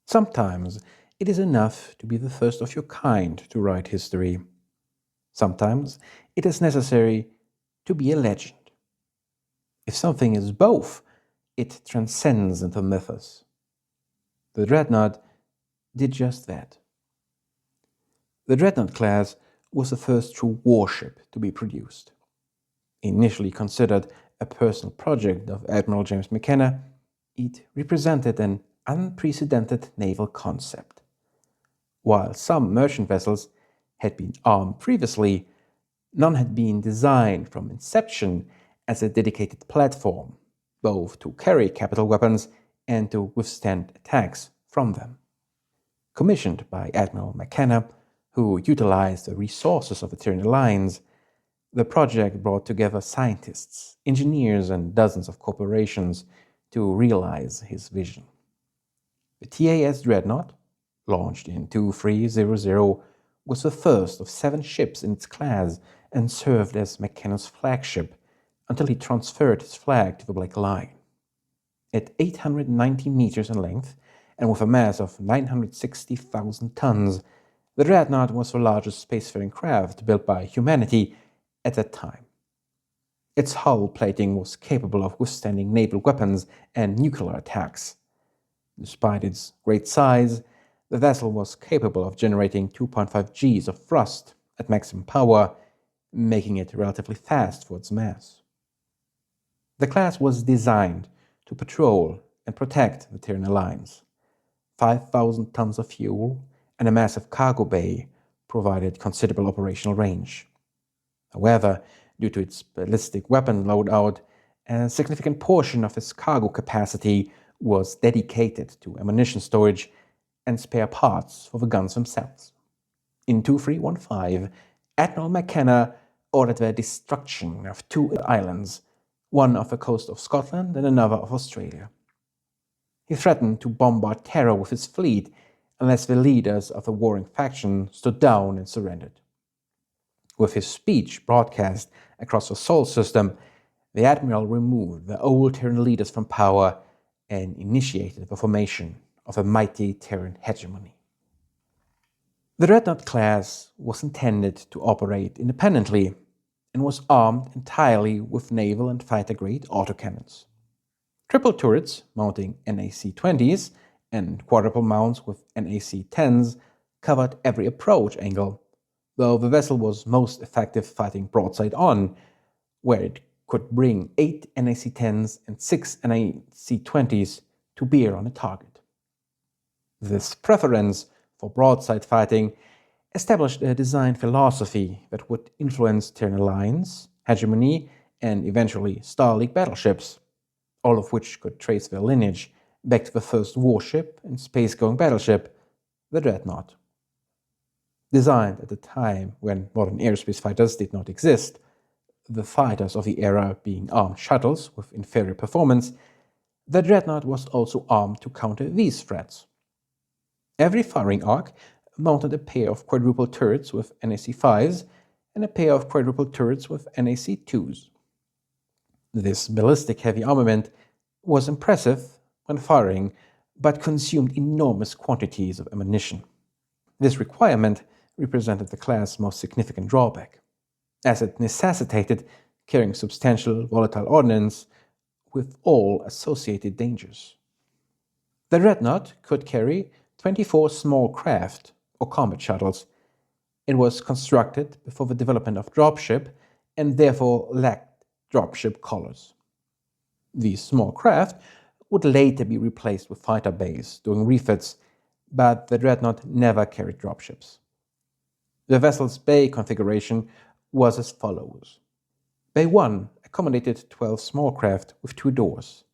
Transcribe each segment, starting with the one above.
Sometimes it is enough to be the first of your kind to write history. Sometimes it is necessary to be a legend. If something is both, it transcends into mythos. The Dreadnought did just that. The Dreadnought-class was the first true warship to be produced. Initially considered a personal project of Admiral James McKenna, it represented an unprecedented naval concept. While some merchant vessels had been armed previously, none had been designed from inception as a dedicated platform, both to carry capital weapons and to withstand attacks from them. Commissioned by Admiral McKenna, who utilized the resources of the Terran Alliance, the project brought together scientists, engineers, and dozens of corporations to realize his vision. The TAS Dreadnought, launched in 2300, was the first of 7 ships in its class and served as McKenna's flagship until he transferred his flag to the Black Line. At 890 meters in length and with a mass of 960,000 tons, the Dreadnought was the largest spacefaring craft built by humanity at that time. Its hull plating was capable of withstanding naval weapons and nuclear attacks. Despite its great size, the vessel was capable of generating 2.5 Gs of thrust at maximum power, making it relatively fast for its mass. The class was designed to patrol and protect the Terran Alliance. 5,000 tons of fuel and a massive cargo bay provided considerable operational range. However, due to its ballistic weapon loadout, a significant portion of its cargo capacity was dedicated to ammunition storage and spare parts for the guns themselves. In 2315, Admiral McKenna ordered the destruction of 2 islands, one off the coast of Scotland and another of Australia. He threatened to bombard Terra with his fleet unless the leaders of the warring faction stood down and surrendered. With his speech broadcast across the Sol system, the Admiral removed the old Terran leaders from power and initiated the formation of a mighty Terran hegemony. The Dreadnought-class was intended to operate independently and was armed entirely with naval and fighter-grade autocannons. Triple turrets mounting NAC-20s and quadruple mounts with NAC-10s covered every approach angle, though the vessel was most effective fighting broadside on, where it could bring 8 NAC-10s and 6 NAC-20s to bear on a target. This preference for broadside fighting established a design philosophy that would influence Terran Alliance, Hegemony, and eventually Star League battleships, all of which could trace their lineage back to the first warship and space-going battleship, the Dreadnought. Designed at a time when modern airspace fighters did not exist, the fighters of the era being armed shuttles with inferior performance, the Dreadnought was also armed to counter these threats. Every firing arc mounted a pair of quadruple turrets with NAC-5s and a pair of quadruple turrets with NAC-2s. This ballistic heavy armament was impressive when firing, but consumed enormous quantities of ammunition. This requirement represented the class' most significant drawback, as it necessitated carrying substantial volatile ordnance with all associated dangers. The Dreadnought could carry 24 small craft, or combat shuttles. It was constructed before the development of dropship and therefore lacked dropship colors. These small craft would later be replaced with fighter bays during refits, but the Dreadnought never carried dropships. The vessel's bay configuration was as follows. Bay 1 accommodated 12 small craft with 2 doors.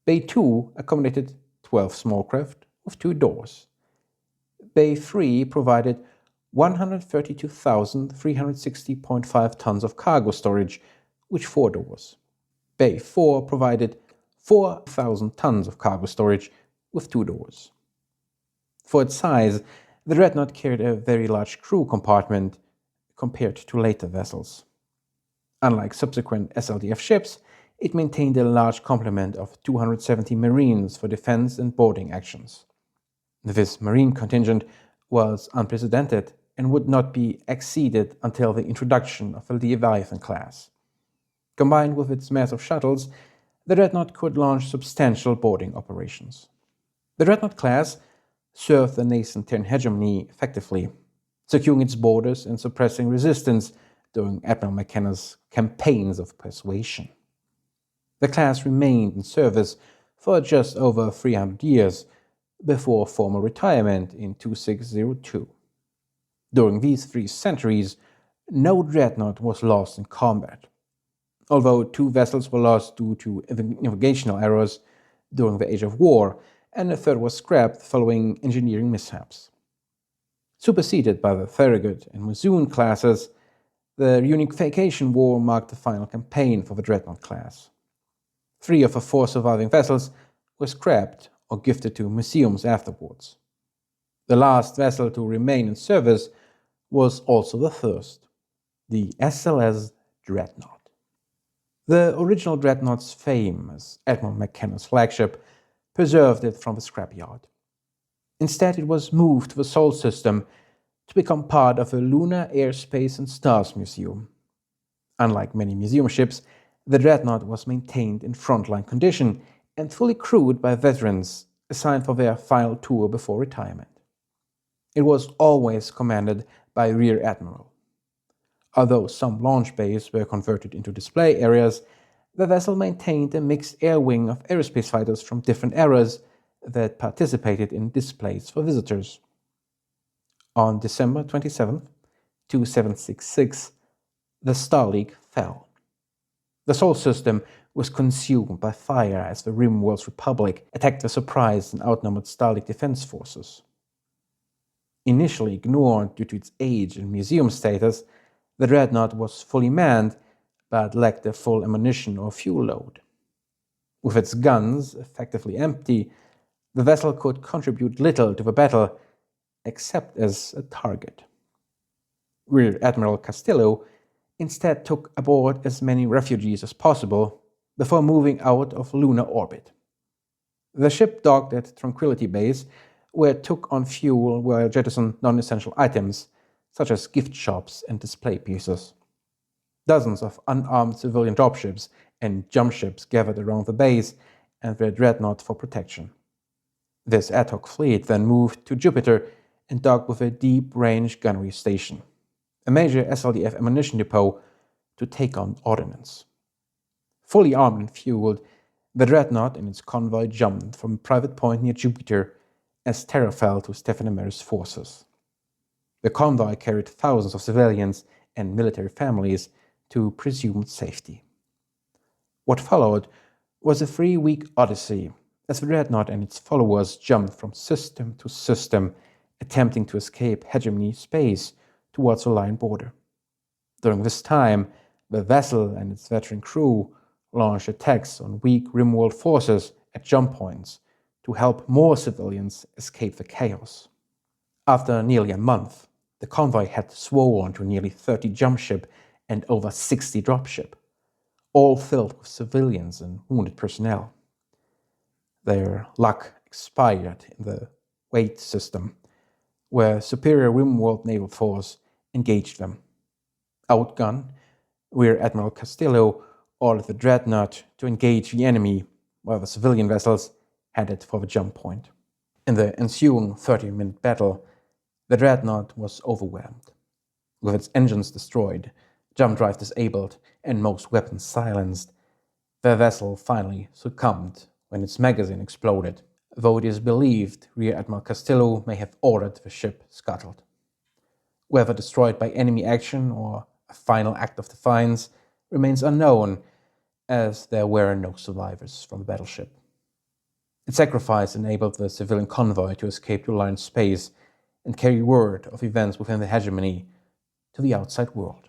Bay 2 accommodated 12 small craft with 2 doors. Bay 3 provided 132,360.5 tons of cargo storage with 4 doors. Bay 4 provided 4,000 tons of cargo storage with 2 doors. For its size, the Dreadnought carried a very large crew compartment compared to later vessels. Unlike subsequent SLDF ships, it maintained a large complement of 270 Marines for defense and boarding actions. This marine contingent was unprecedented and would not be exceeded until the introduction of the Leviathan-class. Combined with its massive shuttles, the Dreadnought could launch substantial boarding operations. The Dreadnought-class served the nascent Terran Hegemony effectively, securing its borders and suppressing resistance during Admiral McKenna's campaigns of persuasion. The class remained in service for just over 300 years before formal retirement in 2602. During these 3 centuries, no dreadnought was lost in combat, although 2 vessels were lost due to navigational errors during the Age of War, and a third was scrapped following engineering mishaps. Superseded by the Farragut and Mozoon classes, the Reunification War marked the final campaign for the Dreadnought class. 3 of the 4 surviving vessels were scrapped or gifted to museums afterwards. The last vessel to remain in service was also the first, the SLS Dreadnought. The original Dreadnought's fame as Admiral McKenna's flagship preserved it from the scrapyard. Instead, it was moved to the Sol system to become part of the Lunar Airspace and Stars Museum. Unlike many museum ships, the Dreadnought was maintained in frontline condition and fully crewed by veterans assigned for their final tour before retirement. It was always commanded by a Rear Admiral. Although some launch bays were converted into display areas, the vessel maintained a mixed air wing of aerospace fighters from different eras that participated in displays for visitors. On December 27, 2766, the Star League fell. The Sol system was consumed by fire as the Rimworld's Republic attacked the surprised and outnumbered Star League defense forces. Initially ignored due to its age and museum status, the Dreadnought was fully manned, but lacked a full ammunition or fuel load. With its guns effectively empty, the vessel could contribute little to the battle, except as a target. Rear Admiral Castillo instead took aboard as many refugees as possible before moving out of lunar orbit. The ship docked at Tranquility Base, where it took on fuel while jettisoned non-essential items, such as gift shops and display pieces. Dozens of unarmed civilian dropships and jump ships gathered around the base and their dreadnought for protection. This ad hoc fleet then moved to Jupiter and docked with a deep-range gunnery station, a major SLDF ammunition depot, to take on ordnance. Fully armed and fueled, the Dreadnought and its convoy jumped from a private point near Jupiter as Terra fell to Stephen Amaris' forces. The convoy carried thousands of civilians and military families to presumed safety. What followed was a 3-week odyssey as the Dreadnought and its followers jumped from system to system, attempting to escape hegemony space towards the line border. During this time, the vessel and its veteran crew launched attacks on weak Rimworld forces at jump points to help more civilians escape the chaos. After nearly a month, the convoy had swollen to nearly 30 jump ship and over 60 dropship, all filled with civilians and wounded personnel. Their luck expired in the Wait system, where superior Rimworld naval force engaged them. Outgunned, Rear Admiral Castillo ordered the Dreadnought to engage the enemy, while the civilian vessels headed for the jump point. In the ensuing 30-minute battle, the Dreadnought was overwhelmed. With its engines destroyed, jump drive disabled, and most weapons silenced, the vessel finally succumbed when its magazine exploded, though it is believed Rear Admiral Castillo may have ordered the ship scuttled. Whether destroyed by enemy action or a final act of defiance remains unknown, as there were no survivors from the battleship. Its sacrifice enabled the civilian convoy to escape to Alliance space and carry word of events within the hegemony to the outside world.